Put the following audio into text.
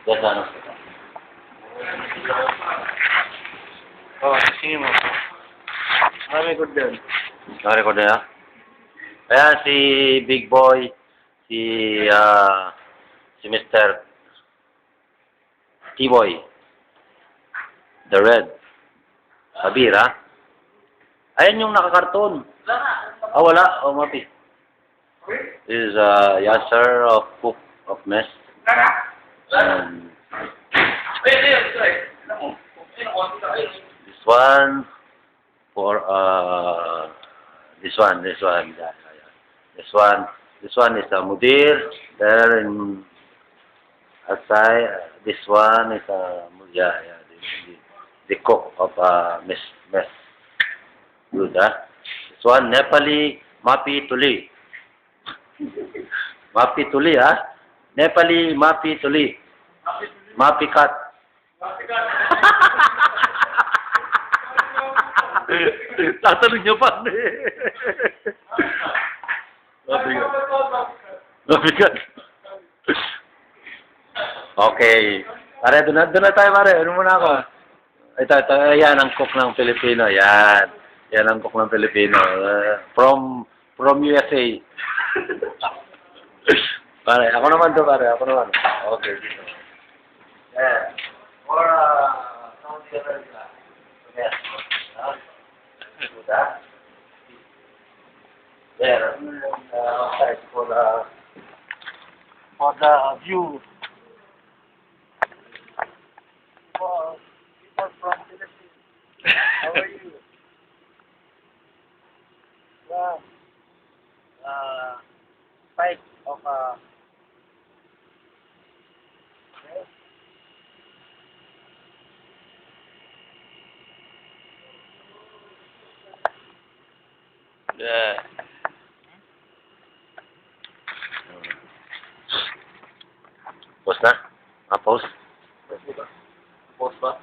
Yes, ano? Oh, sige mo. Nare-record yan. Nakarecord na yan? Ayan, si Big Boy, si, si Mr. T-Boy, The Red, Kabir, ha? Ayan yung nakakarton. Ah, wala. Oh, mapi. This is, Yasser of Cook of Mess. And this one for, this one, yeah. This one is Mudir, there in outside. This one is the cook of Mess. Good, huh? This one, Nepali Mapi Tuli. Mapi Tuli, huh? Nepali Mapi Tuli. Mapi Kat. Tatanong niyo pa. Mabigat. Okay. Pare, doon na tayo, pare. Ano muna ako? Ito. Yan ang cook ng Pilipino. Yan ang cook ng Pilipino. From USA. Pare, ako naman to, pare. Ako naman. Okay. Yeah. For, Saudi Arabia. Yes. There, outside for the view. For people from Philippines. How are you? Yeah. Type of yeah. Post na? Post? Post ba?